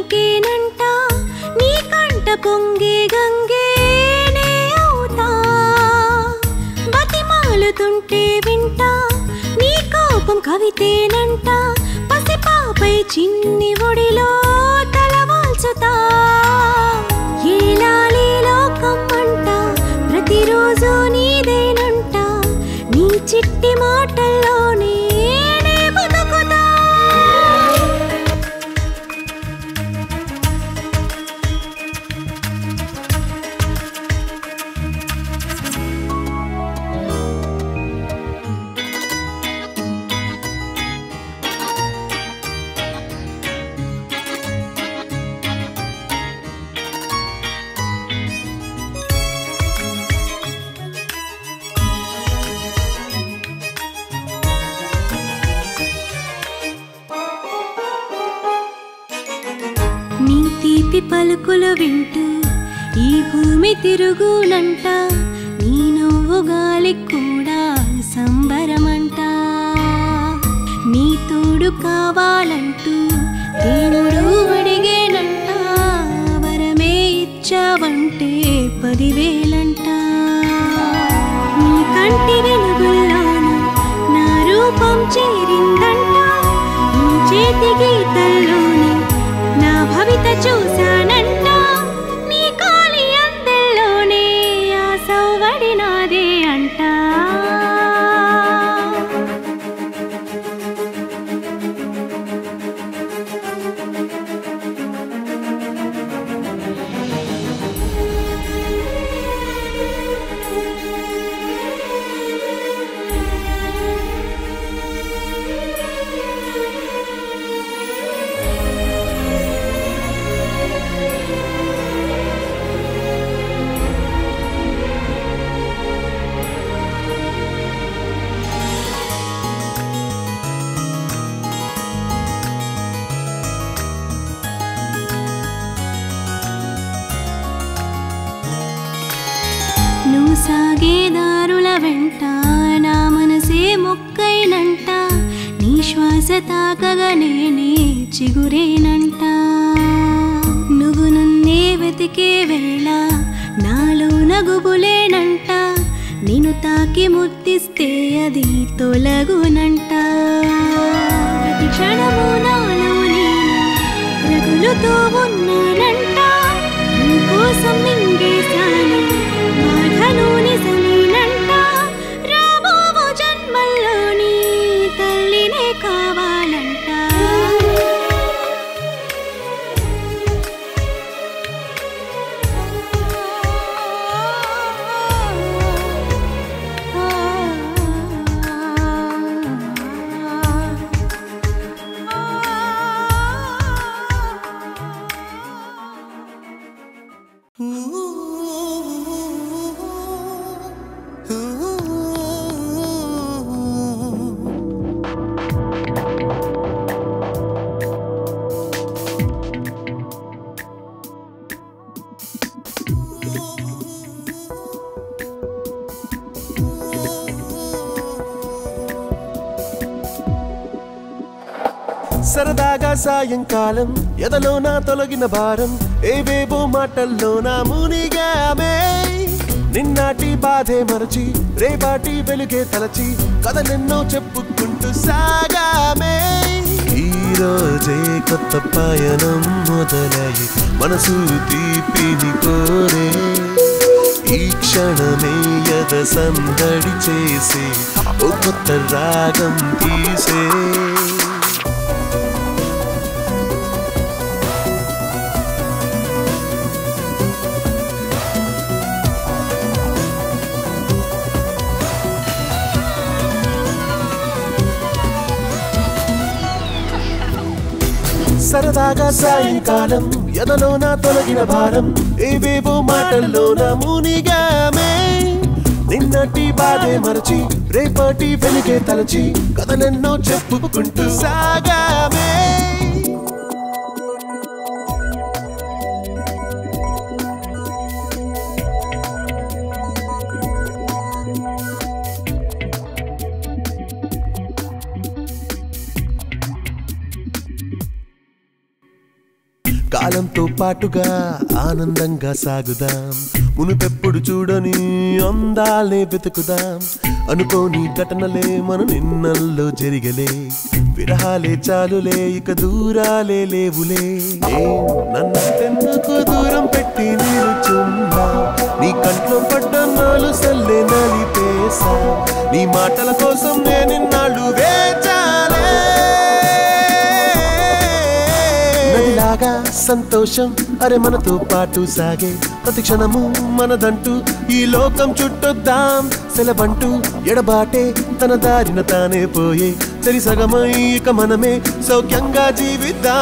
నీకేనంట నీ కంట పొంగే గంగేనే అవుతా బతిమాలుతుంటే వింటా నీ కోపం కవితేనంట పసిపాపై చిన్ని ఒడిలో తలవాల్చుతా ఏలాలి లోకం అంట ప్రతిరోజు నీదేనంట నీ చిట్టి మాటల్లోనే బతుకుతా నీ తీపి పలుకులు వింటూ ఈ భూమి తిరుగునంట నీ నవ్వు గాలి కూడా సంబరమంట నీ తోడు కావాలంటూ దేవుడు అడిగేనంట వరమే ఇచ్చావంటే 10,000అంట నీ కంటి వెలుగుల్లోన నా రూపం చేరిందంట నీ చేతి గీతల్లోని నా భవిత చూశానంట నీ కాలి అందెల్లోనే ఆ సౌవడి నాదే అంట నువ్వు సాగే దారుల వెంట నా మనసే మొక్కైనంట నీ శ్వాస తాకగా నేనే చిగురేనంట నువ్వు నన్నే వెతికే వేళ నాలో నగుబులేనంట నిన్ను తాకి ముద్దిస్తే అది తొలగునంట ప్రతి క్షణము నాలో నేను రగులుతూ ఉన్నానంట నీ కోసం మింగేశాను బాధను నిజమేనంట రాబోవు జన్మల్లోని తల్లినే కావాలంట సరదాగా సాయంకాలం ఎదలో నా తొలగిన భారం ఏవేవో మాటల్లో నా మునిగామే నిన్నాటి బాధే మరచి రేపాటి వెలుగే తలచి కథలెన్నో చెప్పుకుంటూ సాగామే ఈ రోజే కొత్త పయనం మొదలయ్యి మనసు తీపిని కోరే ఈ క్షణమే యద సందడి చేసి ఓ కొత్త రాగం తీసే సరదాగా సాయంకాలం ఎదలో నా తొలగిన భారం ఏవేవో మాటల్లో నా మునిగామే నిన్నటి బాధే మరచి రేపటి వెలుగే తలచి కథలెన్నో చెప్పుకుంటూ సాగామే కాలంతో పాటుగా ఆనందంగా సాగుదాం మునుపెప్పుడు చూడని అందాలే వెతుకుదాం అనుకోని ఘటనలే మన నిన్నల్లో జరిగలే విరహాలే చాలులే ఇక దూరాలే లేవులే నన్నెందుకు దూరం పెట్టి నిలుచున్నా నీ కంట్లో పడ్డ నాలు సల్లే నలిపేసా నీ మాటల కోసం నేనిన్నాళ్ళు వేచాలే నదిలాగా సంతోషం అరే మనతో పాటు సాగే ప్రతి క్షణము మనదంటూ ఈ లోకం చుట్టొద్దాం సెలబంటూ ఎడబాటే తన దారిన తానే పోయే సరి సగమై ఇక మనమే సౌఖ్యంగా జీవిద్దాం